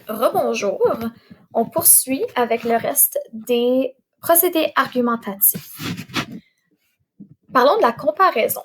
Donc, rebonjour. On poursuit avec le reste des procédés argumentatifs. Parlons de la comparaison.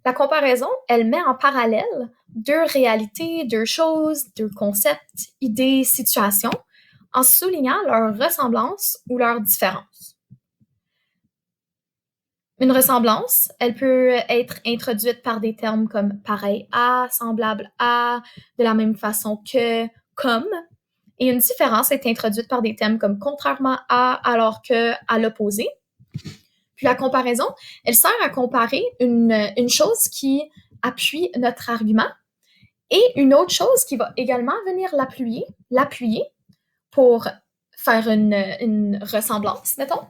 La comparaison, elle met en parallèle deux réalités, deux choses, deux concepts, idées, situations, en soulignant leur ressemblance ou leur différence. Une ressemblance, elle peut être introduite par des termes comme pareil à, semblable à, de la même façon que, comme. Et une différence est introduite par des termes comme contrairement à, alors que, à l'opposé. Puis la comparaison, elle sert à comparer une chose qui appuie notre argument et une autre chose qui va également venir l'appuyer pour faire une ressemblance, mettons.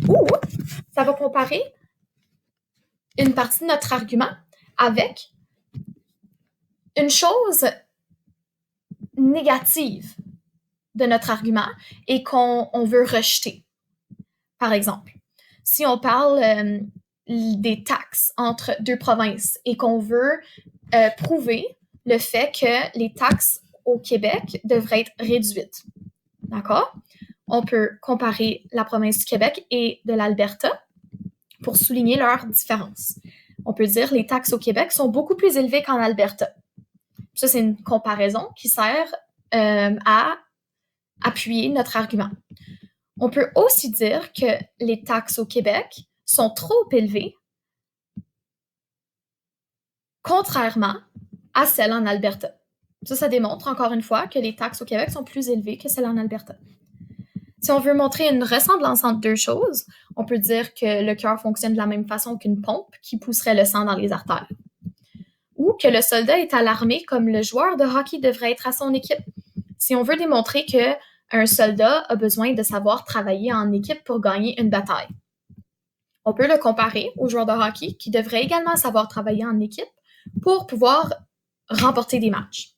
Ou ça va comparer une partie de notre argument avec une chose négative de notre argument et qu'on veut rejeter. Par exemple, si on parle des taxes entre deux provinces et qu'on veut prouver le fait que les taxes au Québec devraient être réduites, d'accord? On peut comparer la province du Québec et de l'Alberta pour souligner leurs différences. On peut dire que les taxes au Québec sont beaucoup plus élevées qu'en Alberta. Ça, c'est une comparaison qui sert à appuyer notre argument. On peut aussi dire que les taxes au Québec sont trop élevées, contrairement à celles en Alberta. Ça démontre encore une fois que les taxes au Québec sont plus élevées que celles en Alberta. Si on veut montrer une ressemblance entre deux choses, on peut dire que le cœur fonctionne de la même façon qu'une pompe qui pousserait le sang dans les artères. Ou que le soldat est à l'armée comme le joueur de hockey devrait être à son équipe. Si on veut démontrer qu'un soldat a besoin de savoir travailler en équipe pour gagner une bataille, on peut le comparer au joueur de hockey qui devrait également savoir travailler en équipe pour pouvoir remporter des matchs.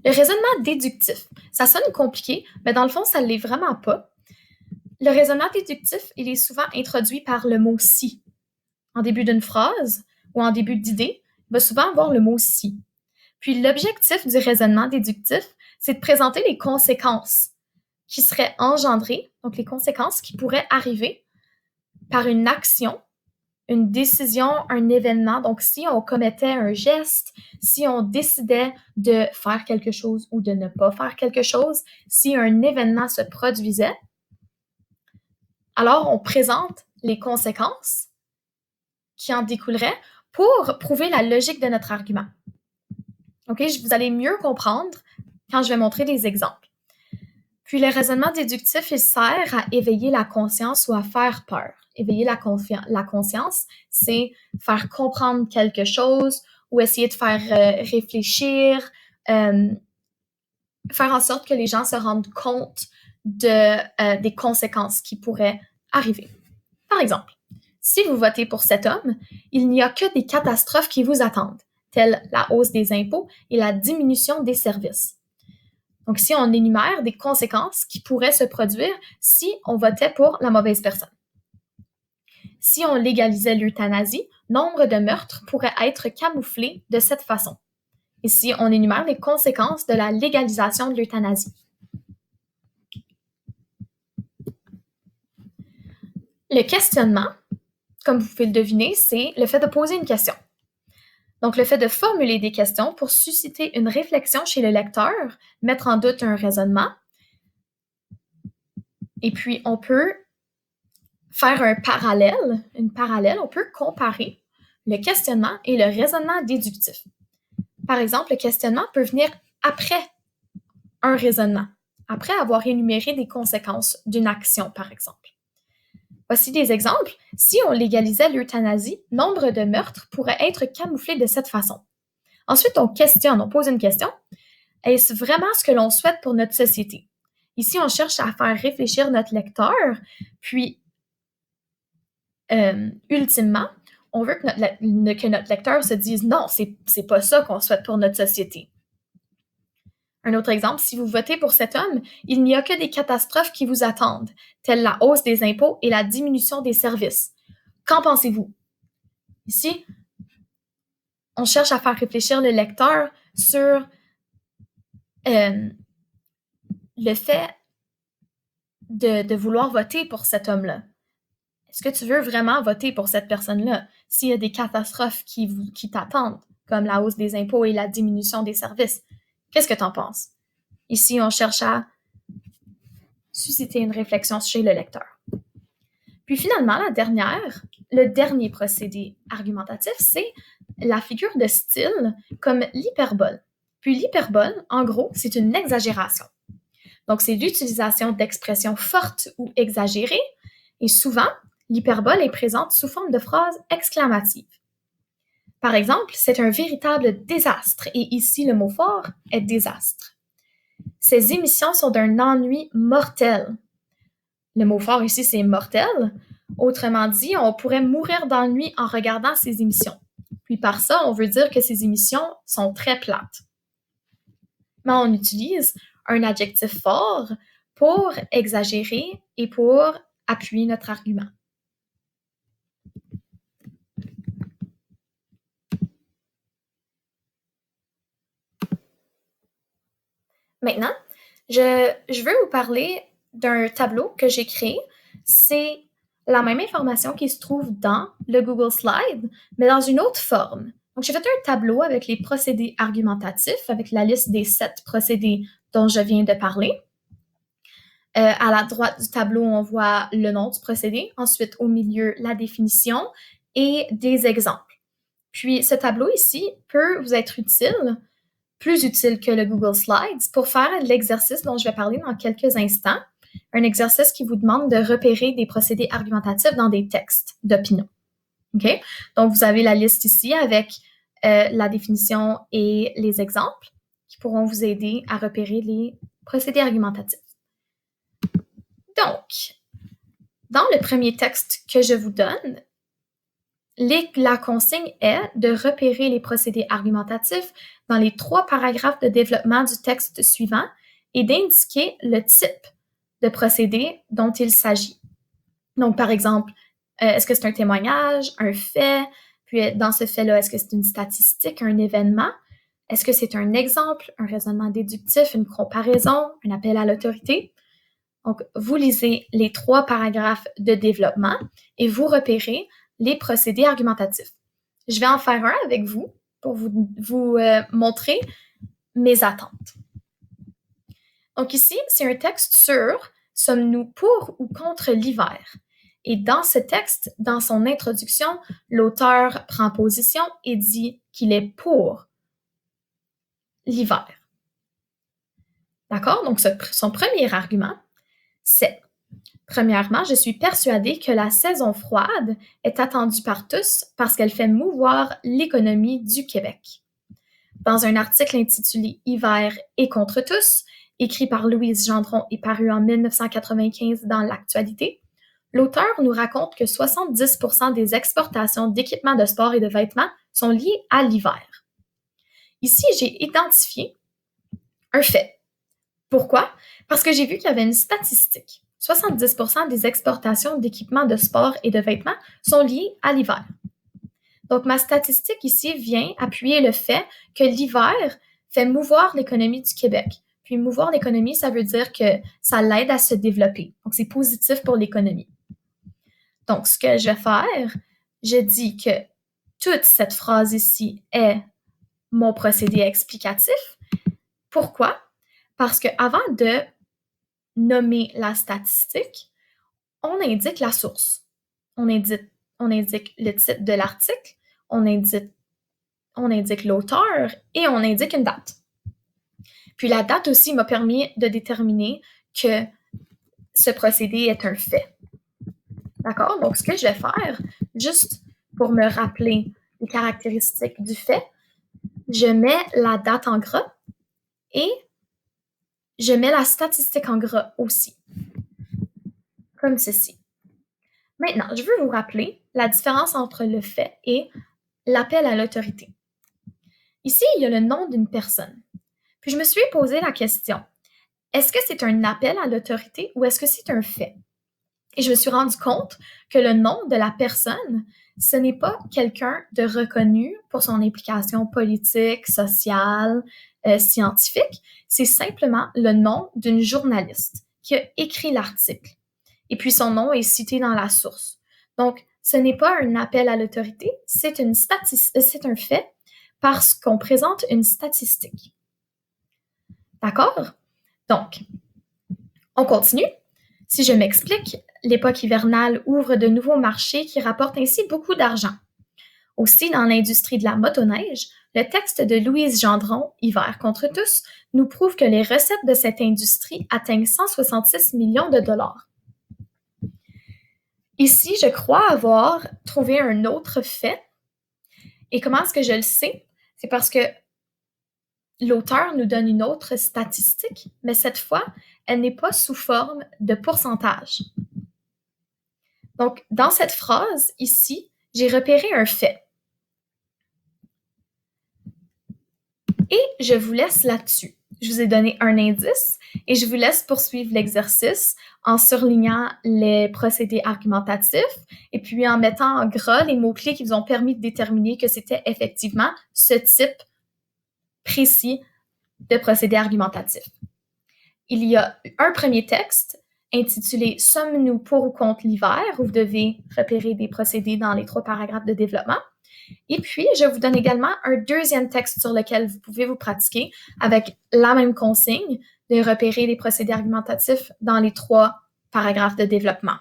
Le raisonnement déductif, ça sonne compliqué, mais dans le fond, ça ne l'est vraiment pas. Le raisonnement déductif, il est souvent introduit par le mot « si ». En début d'une phrase ou en début d'idée, il va souvent avoir le mot « si ». Puis l'objectif du raisonnement déductif, c'est de présenter les conséquences qui seraient engendrées, donc les conséquences qui pourraient arriver par une action, une décision, un événement. Donc, si on commettait un geste, si on décidait de faire quelque chose ou de ne pas faire quelque chose, si un événement se produisait, alors on présente les conséquences qui en découleraient pour prouver la logique de notre argument. OK, vous allez mieux comprendre quand je vais montrer des exemples. Puis le raisonnement déductif, il sert à éveiller la conscience ou à faire peur. Éveiller la conscience, c'est faire comprendre quelque chose ou essayer de faire réfléchir, faire en sorte que les gens se rendent compte des conséquences qui pourraient arriver. Par exemple, si vous votez pour cet homme, il n'y a que des catastrophes qui vous attendent, telles la hausse des impôts et la diminution des services. Donc, si on énumère des conséquences qui pourraient se produire si on votait pour la mauvaise personne. Si on légalisait l'euthanasie, nombre de meurtres pourraient être camouflés de cette façon. Et si on énumère les conséquences de la légalisation de l'euthanasie. Le questionnement, comme vous pouvez le deviner, c'est le fait de poser une question. Donc, le fait de formuler des questions pour susciter une réflexion chez le lecteur, mettre en doute un raisonnement. Et puis, on peut faire une parallèle, on peut comparer le questionnement et le raisonnement déductif. Par exemple, le questionnement peut venir après un raisonnement, après avoir énuméré des conséquences d'une action, par exemple. Voici des exemples. Si on légalisait l'euthanasie, nombre de meurtres pourraient être camouflés de cette façon. Ensuite, on pose une question. Est-ce vraiment ce que l'on souhaite pour notre société? Ici, on cherche à faire réfléchir notre lecteur, puis ultimement, on veut que notre lecteur se dise « Non, c'est pas ça qu'on souhaite pour notre société ». Un autre exemple, si vous votez pour cet homme, il n'y a que des catastrophes qui vous attendent, telles la hausse des impôts et la diminution des services. Qu'en pensez-vous? Ici, on cherche à faire réfléchir le lecteur sur le fait de vouloir voter pour cet homme-là. Est-ce que tu veux vraiment voter pour cette personne-là s'il y a des catastrophes qui t'attendent, comme la hausse des impôts et la diminution des services? Qu'est-ce que tu en penses? Ici, on cherche à susciter une réflexion chez le lecteur. Puis finalement, le dernier procédé argumentatif, c'est la figure de style comme l'hyperbole. Puis l'hyperbole, en gros, c'est une exagération. Donc, c'est l'utilisation d'expressions fortes ou exagérées, et souvent, l'hyperbole est présente sous forme de phrases exclamatives. Par exemple, c'est un véritable désastre, et ici le mot fort est désastre. Ces émissions sont d'un ennui mortel. Le mot fort ici, c'est mortel. Autrement dit, on pourrait mourir d'ennui en regardant ces émissions. Puis par ça, on veut dire que ces émissions sont très plates. Mais on utilise un adjectif fort pour exagérer et pour appuyer notre argument. Maintenant, je veux vous parler d'un tableau que j'ai créé. C'est la même information qui se trouve dans le Google Slide, mais dans une autre forme. Donc, j'ai fait un tableau avec les procédés argumentatifs, avec la liste des 7 procédés dont je viens de parler. À la droite du tableau, on voit le nom du procédé. Ensuite, au milieu, la définition et des exemples. Puis, ce tableau ici peut vous être utile, plus utile que le Google Slides, pour faire l'exercice dont je vais parler dans quelques instants. Un exercice qui vous demande de repérer des procédés argumentatifs dans des textes d'opinion. OK? Donc, vous avez la liste ici avec la définition et les exemples qui pourront vous aider à repérer les procédés argumentatifs. Donc, dans le premier texte que je vous donne, la consigne est de repérer les procédés argumentatifs dans les 3 paragraphes de développement du texte suivant et d'indiquer le type de procédé dont il s'agit. Donc, par exemple, est-ce que c'est un témoignage, un fait? Puis, dans ce fait-là, est-ce que c'est une statistique, un événement? Est-ce que c'est un exemple, un raisonnement déductif, une comparaison, un appel à l'autorité? Donc, vous lisez les 3 paragraphes de développement et vous repérez les procédés argumentatifs. Je vais en faire un avec vous pour vous montrer mes attentes. Donc ici, c'est un texte sur « Sommes-nous pour ou contre l'hiver ?» Et dans ce texte, dans son introduction, l'auteur prend position et dit qu'il est pour l'hiver. D'accord? Donc, son premier argument, c'est premièrement, je suis persuadée que la saison froide est attendue par tous parce qu'elle fait mouvoir l'économie du Québec. Dans un article intitulé « Hiver et contre tous », écrit par Louise Gendron et paru en 1995 dans l'Actualité, l'auteur nous raconte que 70% des exportations d'équipements de sport et de vêtements sont liées à l'hiver. Ici, j'ai identifié un fait. Pourquoi? Parce que j'ai vu qu'il y avait une statistique. 70% des exportations d'équipements de sport et de vêtements sont liées à l'hiver. Donc, ma statistique ici vient appuyer le fait que l'hiver fait mouvoir l'économie du Québec. Puis, mouvoir l'économie, ça veut dire que ça l'aide à se développer. Donc, c'est positif pour l'économie. Donc, ce que je vais faire, je dis que toute cette phrase ici est mon procédé explicatif. Pourquoi? Parce qu'avant de nommer la statistique, on indique la source. On indique le titre de l'article, on indique l'auteur et on indique une date. Puis la date aussi m'a permis de déterminer que ce procédé est un fait. D'accord? Donc, ce que je vais faire, juste pour me rappeler les caractéristiques du fait, je mets la date en gras et je mets la statistique en gras aussi, comme ceci. Maintenant, je veux vous rappeler la différence entre le fait et l'appel à l'autorité. Ici, il y a le nom d'une personne. Puis je me suis posé la question, est-ce que c'est un appel à l'autorité ou est-ce que c'est un fait? Et je me suis rendu compte que le nom de la personne, ce n'est pas quelqu'un de reconnu pour son implication politique, sociale, scientifique. C'est simplement le nom d'une journaliste qui a écrit l'article. Et puis son nom est cité dans la source. Donc, ce n'est pas un appel à l'autorité, c'est un fait parce qu'on présente une statistique. D'accord? Donc, on continue. Si je m'explique, l'époque hivernale ouvre de nouveaux marchés qui rapportent ainsi beaucoup d'argent. Aussi, dans l'industrie de la motoneige, le texte de Louise Gendron, Hiver contre tous, nous prouve que les recettes de cette industrie atteignent 166 millions de dollars. Ici, je crois avoir trouvé un autre fait. Et comment est-ce que je le sais? C'est parce que l'auteur nous donne une autre statistique, mais cette fois, elle n'est pas sous forme de pourcentage. Donc, dans cette phrase, ici, j'ai repéré un fait. Et je vous laisse là-dessus. Je vous ai donné un indice et je vous laisse poursuivre l'exercice en surlignant les procédés argumentatifs et puis en mettant en gras les mots-clés qui vous ont permis de déterminer que c'était effectivement ce type précis de procédé argumentatif. Il y a un premier texte intitulé « Sommes-nous pour ou contre l'hiver » où vous devez repérer des procédés dans les 3 paragraphes de développement. Et puis, je vous donne également un deuxième texte sur lequel vous pouvez vous pratiquer avec la même consigne de repérer les procédés argumentatifs dans les 3 paragraphes de développement.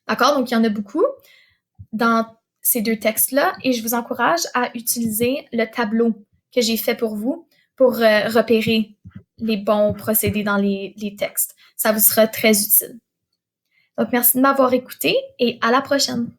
D'accord? Donc, il y en a beaucoup dans ces 2 textes-là et je vous encourage à utiliser le tableau que j'ai fait pour vous pour repérer les bons procédés dans les textes. Ça vous sera très utile. Donc, merci de m'avoir écouté et à la prochaine.